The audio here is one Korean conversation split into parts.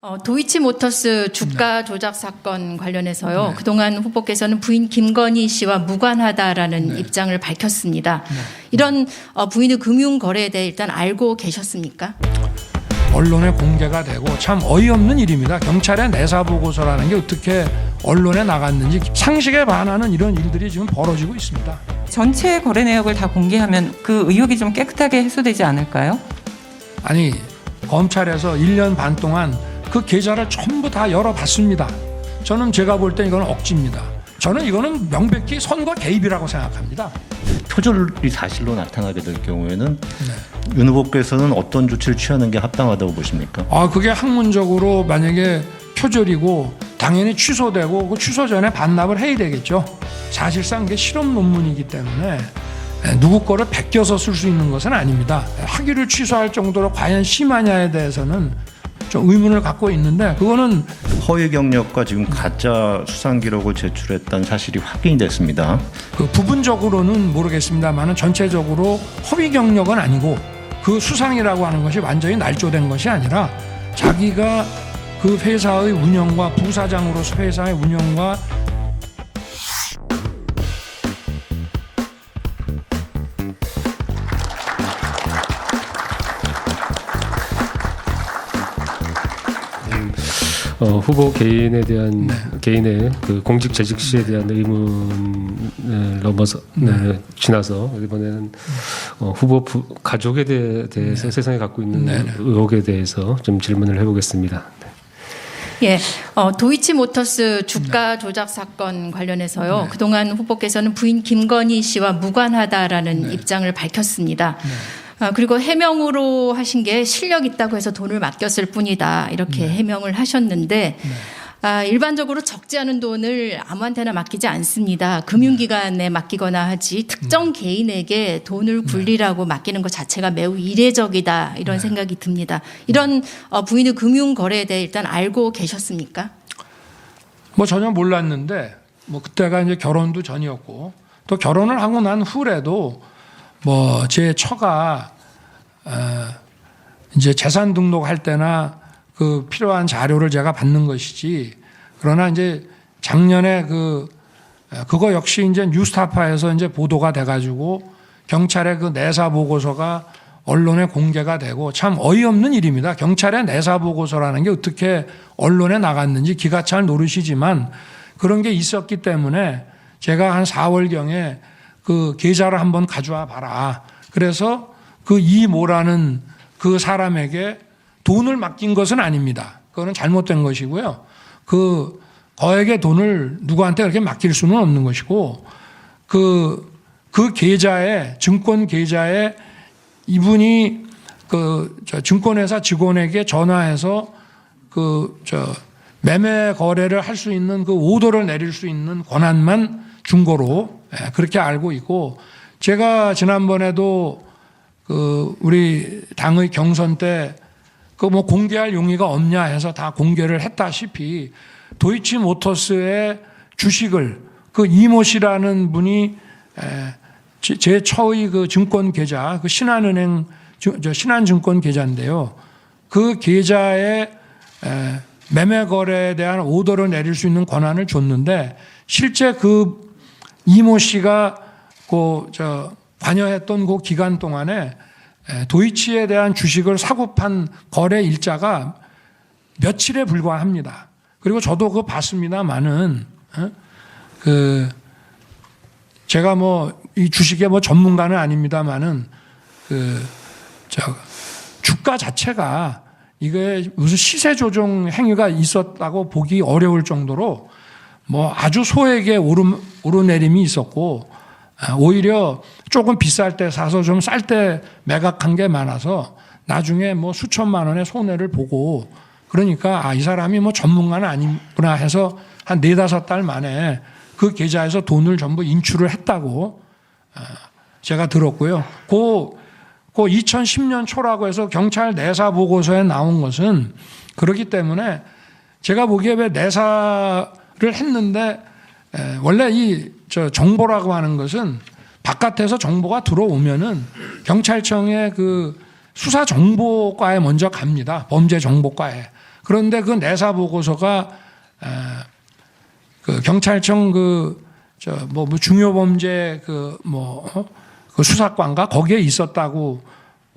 도이치모터스 주가 조작 사건 관련해서요. 그동안 후보께서는 부인 김건희 씨와 무관하다라는 입장을 밝혔습니다. 이런 부인의 금융거래에 대해 일단 알고 계셨습니까? 언론에 공개가 되고 참 어이없는 일입니다. 경찰의 내사보고서라는 게 어떻게 언론에 나갔는지 상식에 반하는 이런 일들이 지금 벌어지고 있습니다. 전체 거래 내역을 다 공개하면 그 의혹이 좀 깨끗하게 해소되지 않을까요? 아니, 검찰에서 1년 반 동안 그 계좌를 전부 다 열어봤습니다. 저는 제가 볼 때 이건 억지입니다. 저는 이거는 명백히 선거 개입이라고 생각합니다. 표절이 사실로 나타나게 될 경우에는 윤 후보께서는 어떤 조치를 취하는 게 합당하다고 보십니까? 그게 학문적으로 만약에 표절이고 당연히 취소되고 그 취소 전에 반납을 해야 되겠죠. 사실상 그게 실험 논문이기 때문에 누구 거를 베껴서 쓸 수 있는 것은 아닙니다. 학위를 취소할 정도로 과연 심하냐에 대해서는 좀 의문을 갖고 있는데, 그거는 허위 경력과 지금 가짜 수상 기록을 제출했다는 사실이 확인이 됐습니다. 그 부분적으로는 모르겠습니다만 전체적으로 허위 경력은 아니고 그 수상이라고 하는 것이 완전히 날조된 것이 아니라 자기가 그 회사의 운영과 부사장으로서 회사의 운영과 후보 개인에 대한 개인의 그 공직 재직 시에 대한 의문을 넘어서 지나서 이번에는 후보 가족에 대해서 세상에 갖고 있는 의혹에 대해서 좀 질문을 해보겠습니다. 예, 도이치모터스 주가 조작 사건 관련해서요. 그동안 후보께서는 부인 김건희 씨와 무관하다라는 입장을 밝혔습니다. 그리고 해명으로 하신 게 실력 있다고 해서 돈을 맡겼을 뿐이다, 이렇게 해명을 하셨는데, 일반적으로 적지 않은 돈을 아무한테나 맡기지 않습니다. 금융기관에 맡기거나 하지 특정 개인에게 돈을 굴리라고 맡기는 것 자체가 매우 이례적이다, 이런 생각이 듭니다. 이런 부인의 금융거래에 대해 일단 알고 계셨습니까? 전혀 몰랐는데, 그때가 이제 결혼도 전이었고, 또 결혼을 하고 난 후에도 제 처가 이제 재산 등록할 때나 그 필요한 자료를 제가 받는 것이지, 그러나 이제 작년에 그거 역시 이제 뉴스타파에서 이제 보도가 돼가지고 경찰의 그 내사 보고서가 언론에 공개가 되고 참 어이없는 일입니다. 경찰의 내사 보고서라는 게 어떻게 언론에 나갔는지 기가 찰 노릇이지만 그런 게 있었기 때문에 제가 한 4월경에 그 계좌를 한번 가져와 봐라. 그래서 그 이모라는 그 사람에게 돈을 맡긴 것은 아닙니다. 그거는 잘못된 것이고요. 그 거액의 돈을 누구한테 그렇게 맡길 수는 없는 것이고, 그 계좌에, 증권 계좌에 이분이 증권회사 직원에게 전화해서 매매 거래를 할 수 있는 그 오더를 내릴 수 있는 권한만 준 거로 그렇게 알고 있고, 제가 지난번에도 우리 당의 경선 때 공개할 용의가 없냐 해서 다 공개를 했다시피 도이치모터스의 주식을 그 이모 씨라는 분이 제 처의 그 증권 계좌, 그 신한은행 신한증권 계좌인데요. 그 계좌에 매매 거래에 대한 오더를 내릴 수 있는 권한을 줬는데, 실제 그 이모 씨가 관여했던 그 기간 동안에 도이치에 대한 주식을 사고 판 거래 일자가 며칠에 불과합니다. 그리고 저도 그거 봤습니다만은, 제가 이 주식의 전문가는 아닙니다만은, 주가 자체가 이게 무슨 시세 조정 행위가 있었다고 보기 어려울 정도로 아주 소액의 오르내림이 있었고, 오히려 조금 비쌀 때 사서 좀 쌀 때 매각한 게 많아서 나중에 수천만 원의 손해를 보고, 그러니까 이 사람이 전문가는 아니구나 해서 한 4-5달 만에 그 계좌에서 돈을 전부 인출을 했다고 제가 들었고요. 그 2010년 초라고 해서 경찰 내사 보고서에 나온 것은 그렇기 때문에 제가 보기에 왜 내사를 했는데, 원래 정보라고 하는 것은 바깥에서 정보가 들어오면은 경찰청의 그 수사정보과에 먼저 갑니다. 범죄정보과에. 그런데 그 내사 보고서가 그 경찰청 뭐 중요범죄 그 수사관가 거기에 있었다고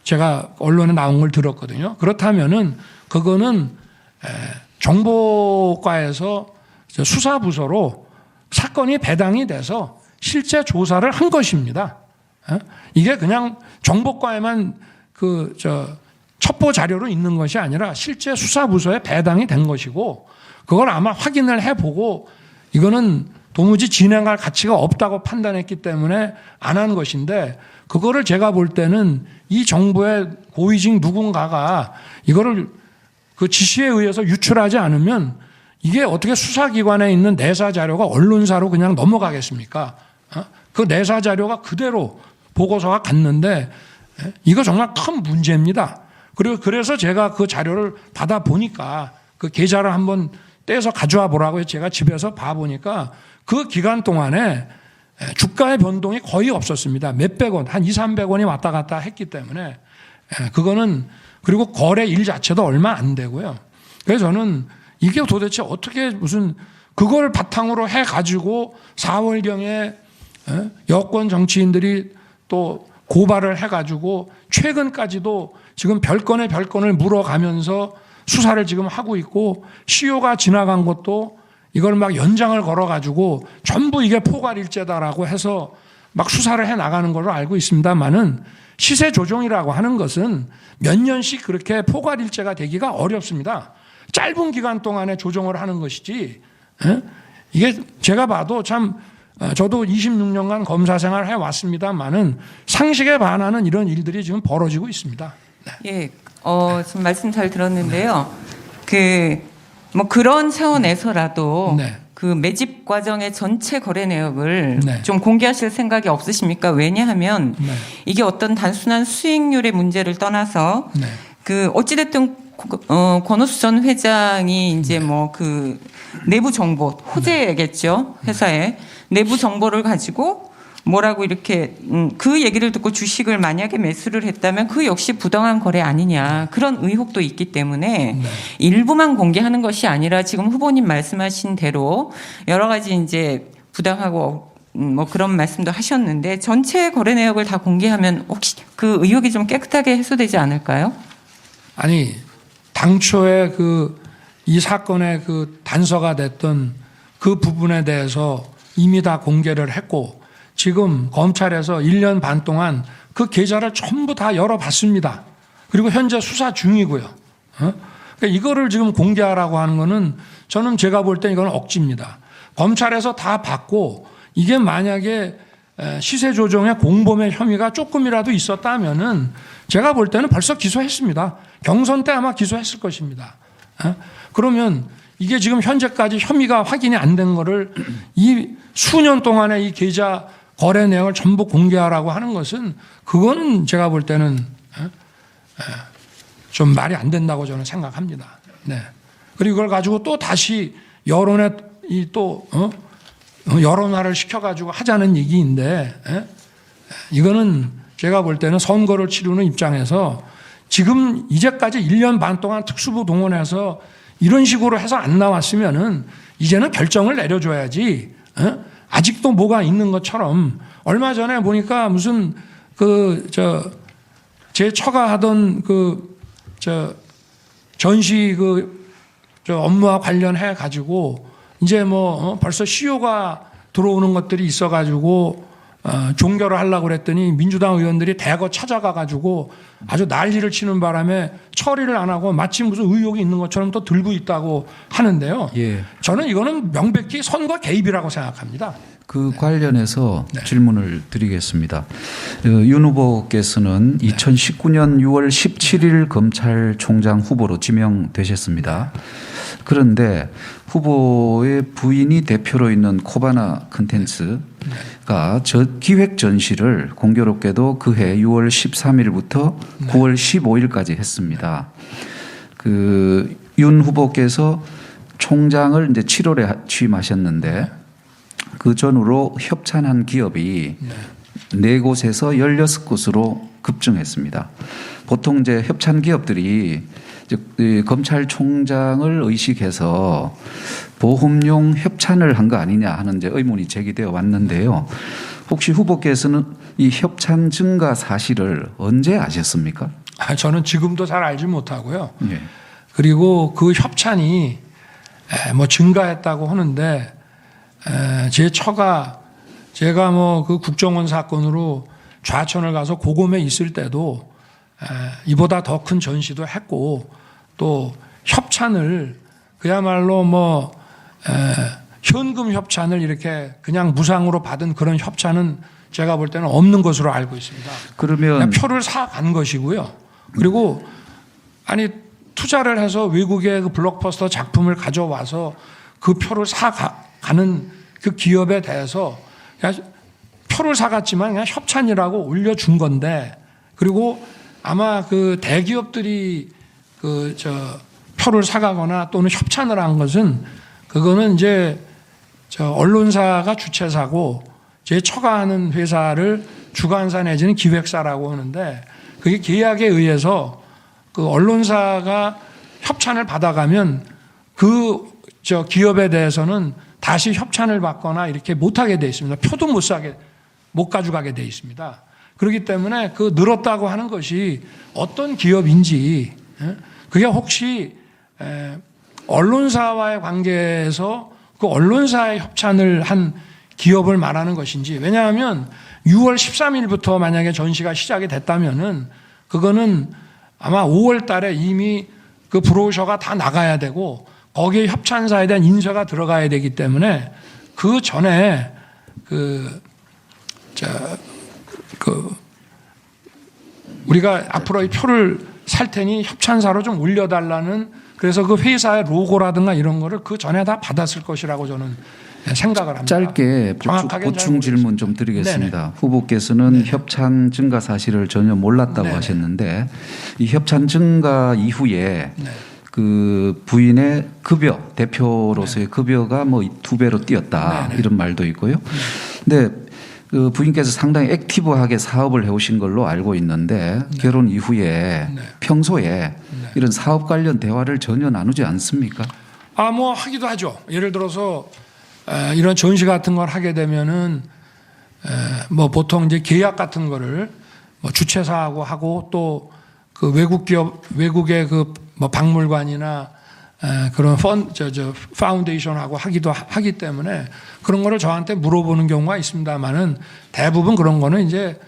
제가 언론에 나온 걸 들었거든요. 그렇다면은 그거는 정보과에서 수사부서로 사건이 배당이 돼서 실제 조사를 한 것입니다. 이게 그냥 정보과에만 첩보 자료로 있는 것이 아니라 실제 수사부서에 배당이 된 것이고 그걸 아마 확인을 해보고 이거는 도무지 진행할 가치가 없다고 판단했기 때문에 안 한 것인데 그거를 제가 볼 때는 이 정부의 고위직 누군가가 이거를 그 지시에 의해서 유출하지 않으면 이게 어떻게 수사기관에 있는 내사 자료가 언론사로 그냥 넘어가겠습니까? 그 내사 자료가 그대로 보고서가 갔는데 이거 정말 큰 문제입니다. 그리고 그래서 제가 그 자료를 받아 보니까 그 계좌를 한번 떼서 가져와 보라고 제가 집에서 봐 보니까 그 기간 동안에 주가의 변동이 거의 없었습니다. 몇백 원, 한 200~300원이 왔다 갔다 했기 때문에 그거는 그리고 거래일 자체도 얼마 안 되고요. 그래서 저는 이게 도대체 어떻게 무슨 그걸 바탕으로 해가지고 4월경에 여권 정치인들이 또 고발을 해가지고 최근까지도 지금 별건의 별건을 물어가면서 수사를 지금 하고 있고 시효가 지나간 것도 이걸 막 연장을 걸어가지고 전부 이게 포괄일죄다라고 해서 막 수사를 해 나가는 걸로 알고 있습니다만은 시세 조정이라고 하는 것은 몇 년씩 그렇게 포괄일죄가 되기가 어렵습니다. 짧은 기간 동안에 조정을 하는 것이지 이게 제가 봐도 참 저도 26년간 검사 생활을 해왔습니다만은 상식에 반하는 이런 일들이 지금 벌어지고 있습니다. 네. 예, 지금 말씀 잘 들었는데요. 뭐 그런 차원에서라도 네. 그 매집 과정의 전체 거래 내역을 네. 좀 공개하실 생각이 없으십니까? 왜냐하면 네. 이게 어떤 단순한 수익률의 문제를 떠나서 네. 그 어찌됐든 권오수 전 회장이 이제 뭐 그 내부 정보 호재겠죠, 회사에 내부 정보를 가지고 뭐라고 이렇게 그 얘기를 듣고 주식을 만약에 매수를 했다면 그 역시 부당한 거래 아니냐 그런 의혹도 있기 때문에 네. 일부만 공개하는 것이 아니라 지금 후보님 말씀하신 대로 여러 가지 이제 부당하고 뭐 그런 말씀도 하셨는데 전체 거래 내역을 다 공개하면 혹시 그 의혹이 좀 깨끗하게 해소되지 않을까요? 아니 당초에 이 사건의 그 단서가 됐던 그 부분에 대해서 이미 다 공개를 했고 지금 검찰에서 1년 반 동안 그 계좌를 전부 다 열어봤습니다. 그리고 현재 수사 중이고요. 그러니까 이거를 지금 공개하라고 하는 거는 저는 제가 볼 때 이건 억지입니다. 검찰에서 다 받고 이게 만약에 시세 조정의 공범의 혐의가 조금이라도 있었다면은 제가 볼 때는 벌써 기소했습니다. 경선 때 아마 기소했을 것입니다. 그러면 이게 지금 현재까지 혐의가 확인이 안 된 거를 이 수년 동안의 이 계좌 거래 내역을 전부 공개하라고 하는 것은 그거는 제가 볼 때는 좀 말이 안 된다고 저는 생각합니다. 네. 그리고 이걸 가지고 또 다시 여론에 여론화를 시켜가지고 하자는 얘기인데 이거는 제가 볼 때는 선거를 치르는 입장에서 지금 이제까지 1년 반 동안 특수부 동원해서 이런 식으로 해서 안 나왔으면은 이제는 결정을 내려줘야지. 아직도 뭐가 있는 것처럼 얼마 전에 보니까 무슨 제 처가 하던 전시 업무와 관련해 가지고 이제 뭐 벌써 시효가 들어오는 것들이 있어 가지고 종결을 하려고 그랬더니 민주당 의원들이 대거 찾아가 가지고 아주 난리를 치는 바람에 처리를 안 하고 마치 무슨 의혹이 있는 것처럼 또 들고 있다고 하는데요. 예. 저는 이거는 명백히 선거 개입이라고 생각합니다. 그 관련해서 네. 질문을 드리겠습니다. 윤 후보께서는 2019년 6월 17일 검찰총장 후보로 지명되셨습니다. 그런데 후보의 부인이 대표로 있는 코바나 컨텐츠가 기획 전시를 공교롭게도 그해 6월 13일부터 9월 15일까지 했습니다. 윤 후보께서 총장을 이제 7월에 취임하셨는데 그 전후로 협찬한 기업이 4곳에서 16곳으로 급증했습니다. 보통 이제 협찬 기업들이 즉 이 검찰총장을 의식해서 보험용 협찬을 한 거 아니냐 하는 이제 의문이 제기되어 왔는데요. 혹시 후보께서는 이 협찬 증가 사실을 언제 아셨습니까? 저는 지금도 잘 알지 못하고요. 예. 그리고 그 협찬이 뭐 증가했다고 하는데 제 처가 제가 뭐 그 국정원 사건으로 좌천을 가서 고검에 있을 때도 이보다 더 큰 전시도 했고 또 협찬을 그야말로 뭐 현금 협찬을 이렇게 그냥 무상으로 받은 그런 협찬은 제가 볼 때는 없는 것으로 알고 있습니다. 그러면 그냥 표를 사간 것이고요. 그리고 아니 투자를 해서 외국의 그 블록버스터 작품을 가져와서 그 표를 사가는 그 기업에 대해서 그냥 표를 사갔지만 그냥 협찬이라고 올려준 건데 그리고 아마 그 대기업들이 표를 사가거나 또는 협찬을 한 것은 그거는 이제 언론사가 주최사고 제 처가하는 회사를 주관사 내지는 기획사라고 하는데 그게 계약에 의해서 그 언론사가 협찬을 받아가면 그 기업에 대해서는 다시 협찬을 받거나 이렇게 못하게 돼 있습니다. 표도 못 가져가게 돼 있습니다. 그렇기 때문에 그 늘었다고 하는 것이 어떤 기업인지 그게 혹시 언론사와의 관계에서 그 언론사의 협찬을 한 기업을 말하는 것인지 왜냐하면 6월 13일부터 만약에 전시가 시작이 됐다면은 그거는 아마 5월 달에 이미 그 브로셔가 다 나가야 되고 거기에 협찬사에 대한 인쇄가 들어가야 되기 때문에 그 전에 우리가 앞으로 이 표를 살 테니 협찬사로 좀 올려달라는 그래서 그 회사의 로고라든가 이런 거를 그 전에 다 받았을 것이라고 저는 생각을 합니다. 짧게 보충 질문 좀 드리겠습니다. 네네. 후보께서는 협찬 증가 사실을 전혀 몰랐다고 네네. 하셨는데 이 협찬 증가 이후에 네. 그 부인의 급여 대표로서의 네. 급여가 뭐 2배로 뛰었다 네네. 이런 말도 있고요. 근데 그 부인께서 상당히 액티브하게 사업을 해오신 걸로 알고 있는데 네. 결혼 이후에 네. 평소에 네. 이런 사업 관련 대화를 전혀 나누지 않습니까? 뭐 하기도 하죠. 예를 들어서 이런 전시 같은 걸 하게 되면은 뭐 보통 이제 계약 같은 거를 뭐 주최사하고 하고 또 그 외국 기업 외국의 그 뭐 박물관이나 그런 파운데이션하고 하기도 하기 때문에 그런 거를 저한테 물어보는 경우가 있습니다만은 대부분 그런 거는 이제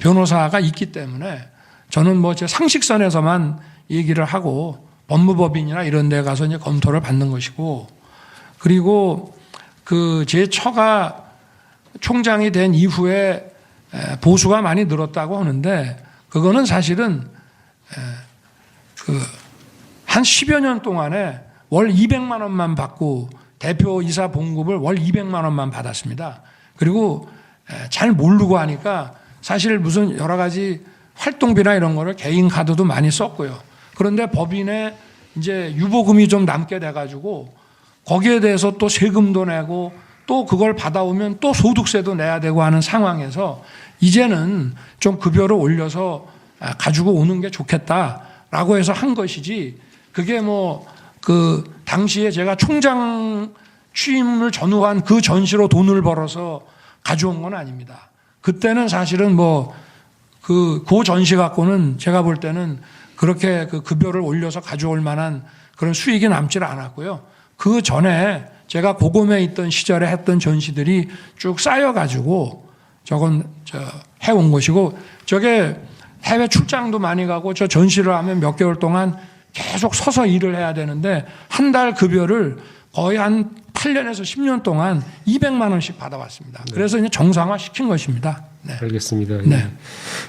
변호사가 있기 때문에 저는 뭐 제 상식선에서만 얘기를 하고 법무법인이나 이런 데 가서 이제 검토를 받는 것이고 그리고 그 제 처가 총장이 된 이후에 보수가 많이 늘었다고 하는데 그거는 사실은 한 10여 년 동안에 월 200만 원만 받고 대표이사 봉급을 월 200만 원만 받았습니다. 그리고 잘 모르고 하니까 사실 무슨 여러 가지 활동비나 이런 거를 개인 카드도 많이 썼고요. 그런데 법인에 이제 유보금이 좀 남게 돼가지고 거기에 대해서 또 세금도 내고 또 그걸 받아오면 또 소득세도 내야 되고 하는 상황에서 이제는 좀 급여를 올려서 가지고 오는 게 좋겠다라고 해서 한 것이지 그게 뭐 그 당시에 제가 총장 취임을 전후한 그 전시로 돈을 벌어서 가져온 건 아닙니다. 그때는 사실은 뭐 그 전시 갖고는 제가 볼 때는 그렇게 그 급여를 올려서 가져올 만한 그런 수익이 남질 않았고요. 그 전에 제가 고검에 있던 시절에 했던 전시들이 쭉 쌓여가지고 저건 해온 것이고 저게 해외 출장도 많이 가고 저 전시를 하면 몇 개월 동안 계속 서서 일을 해야 되는데 한 달 급여를 거의 한 8년에서 10년 동안 200만 원씩 받아왔습니다. 네. 그래서 이제 정상화 시킨 것입니다. 네. 알겠습니다. 네. 예.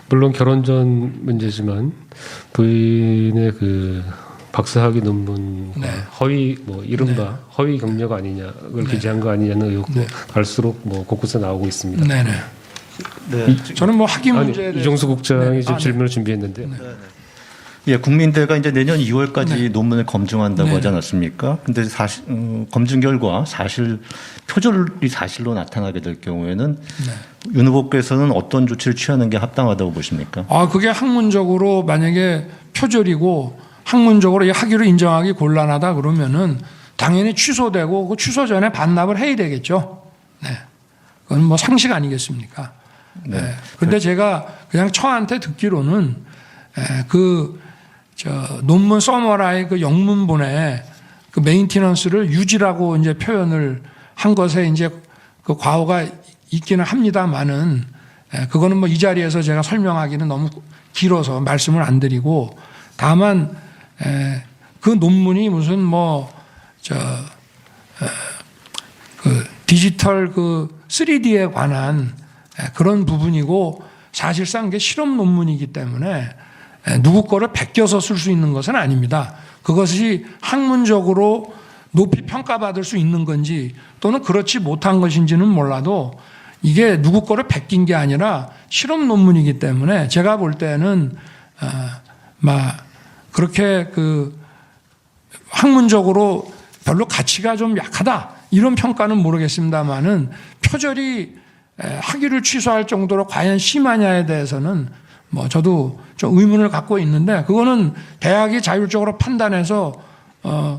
물론 결혼 전 문제지만 부인의 그 박사학위 논문과 네. 허위 뭐 이른바 네. 허위 경력 아니냐를 네. 기재한 거 아니냐는 의혹도 네. 갈수록 뭐 곳곳에 나오고 있습니다. 네네. 네. 저는 뭐 학위 문제에 대해서 이종수 국장이 네. 좀 네. 질문을 준비했는데요. 네. 예, 국민대가 이제 내년 2월까지 네. 논문을 검증한다고 네. 하지 않았습니까? 근데 사실 검증 결과 표절이 사실로 나타나게 될 경우에는 윤 후보께서는 어떤 조치를 취하는 게 합당하다고 보십니까? 그게 학문적으로 만약에 표절이고 학문적으로 이 학위를 인정하기 곤란하다 그러면은 당연히 취소되고 그 취소 전에 반납을 해야 되겠죠. 네. 그건 뭐 상식 아니겠습니까? 네. 네. 근데 제가 그냥 처한테 듣기로는 논문 서머라이 그 영문본에 그 메인티넌스를 유지라고 이제 표현을 한 것에 이제 그 과오가 있기는 합니다만은 그거는 뭐 이 자리에서 제가 설명하기는 너무 길어서 말씀을 안 드리고 다만 그 논문이 무슨 그 디지털 그 3D에 관한 그런 부분이고 사실상 그게 실험 논문이기 때문에 누구 거를 베껴서 쓸 수 있는 것은 아닙니다. 그것이 학문적으로 높이 평가받을 수 있는 건지 또는 그렇지 못한 것인지는 몰라도 이게 누구 거를 베낀 게 아니라 실험 논문이기 때문에 제가 볼 때는 그렇게 그 학문적으로 별로 가치가 좀 약하다 이런 평가는 모르겠습니다만은 표절이 학위를 취소할 정도로 과연 심하냐에 대해서는 뭐 저도 좀 의문을 갖고 있는데 그거는 대학이 자율적으로 판단해서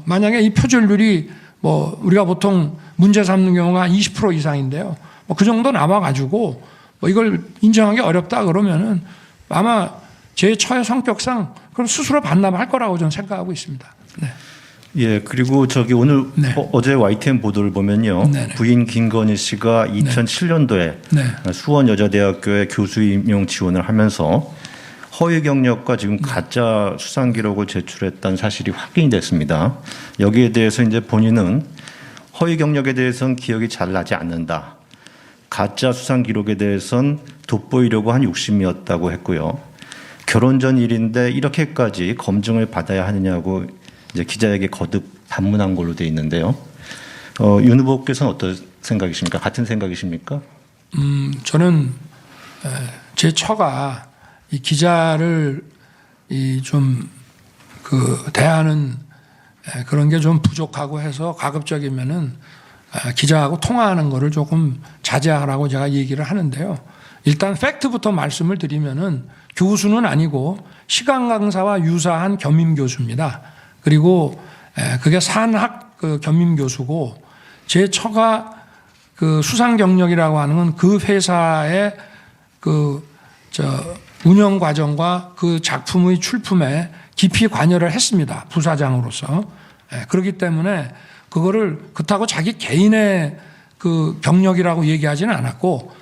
만약에 이 표절률이 뭐 우리가 보통 문제 삼는 경우가 20% 이상인데요. 뭐 그 정도 남아가지고 뭐 이걸 인정하기 어렵다 그러면은 아마 제 처의 성격상 그럼 스스로 반납할 거라고 저는 생각하고 있습니다. 네. 예, 그리고 오늘 네. 어제 YTN 보도를 보면요. 네네. 부인 김건희 씨가 2007년도에 네. 수원여자대학교에 교수 임용 지원을 하면서 허위 경력과 지금 가짜 수상 기록을 제출했다는 사실이 확인이 됐습니다. 여기에 대해서 이제 본인은 허위 경력에 대해서는 기억이 잘 나지 않는다. 가짜 수상 기록에 대해서는 돋보이려고 한 욕심이었다고 했고요. 결혼 전 일인데 이렇게까지 검증을 받아야 하느냐고 이제 기자에게 거듭 반문한 걸로 돼 있는데요. 윤 후보께서는 어떤 생각이십니까? 같은 생각이십니까? 저는 제 처가 이 기자를 좀 대하는 그런 게 좀 부족하고 해서 가급적이면은 기자하고 통화하는 거를 조금 자제하라고 제가 얘기를 하는데요. 일단 팩트부터 말씀을 드리면은 교수는 아니고 시간 강사와 유사한 겸임 교수입니다. 그리고 그게 산학 그 겸임 교수고 제 처가 그 수상 경력이라고 하는 건 그 회사의 운영 과정과 그 작품의 출품에 깊이 관여를 했습니다. 부사장으로서. 그렇기 때문에 그거를 그렇다고 자기 개인의 그 경력이라고 얘기하지는 않았고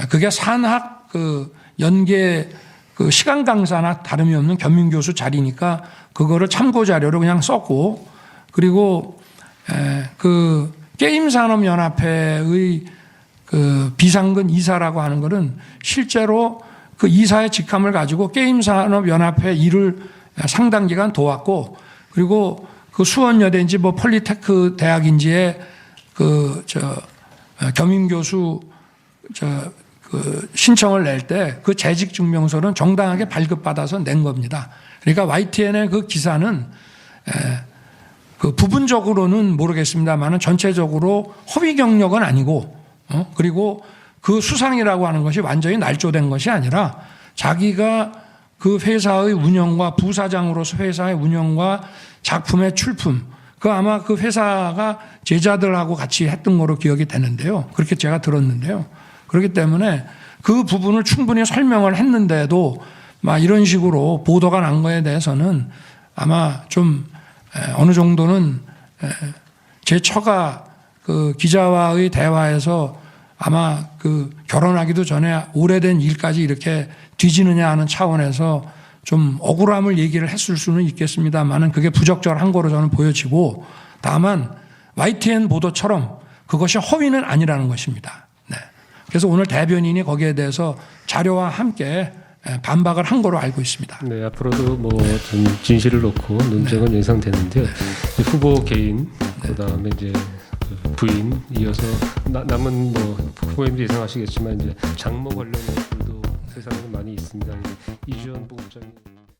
그게 산학 그 연계 그 시간 강사나 다름이 없는 겸임 교수 자리니까 그거를 참고 자료로 그냥 썼고 그리고 그 게임산업연합회의 그 비상근 이사라고 하는 것은 실제로 그 이사의 직함을 가지고 게임산업연합회 일을 상당 기간 도왔고 그리고 그 수원여대인지 뭐 폴리테크 대학인지에 겸임 교수 그 신청을 낼 때 그 재직 증명서는 정당하게 발급받아서 낸 겁니다. 그러니까 YTN의 그 기사는 그 부분적으로는 모르겠습니다만은 전체적으로 허위 경력은 아니고 그리고 그 수상이라고 하는 것이 완전히 날조된 것이 아니라 자기가 그 회사의 운영과 부사장으로서 회사의 운영과 작품의 출품 그 아마 그 회사가 제자들하고 같이 했던 거로 기억이 되는데요. 그렇게 제가 들었는데요. 그렇기 때문에 그 부분을 충분히 설명을 했는데도 막 이런 식으로 보도가 난 거에 대해서는 아마 좀 어느 정도는 제 처가 그 기자와의 대화에서 아마 그 결혼하기도 전에 오래된 일까지 이렇게 뒤지느냐 하는 차원에서 좀 억울함을 얘기를 했을 수는 있겠습니다만은 그게 부적절한 거로 저는 보여지고 다만 YTN 보도처럼 그것이 허위는 아니라는 것입니다. 네. 그래서 오늘 대변인이 거기에 대해서 자료와 함께 반박을 한 거로 알고 있습니다. 네, 앞으로도 뭐 좀 진실을 놓고 논쟁은 예상되는데요. 후보 개인, 그다음에 이제 부인 이어서 남은 뭐 후보님도 예상하시겠지만 이제 장모 관련 것들도 세상에 많이 있습니다. 이주연 부국장님.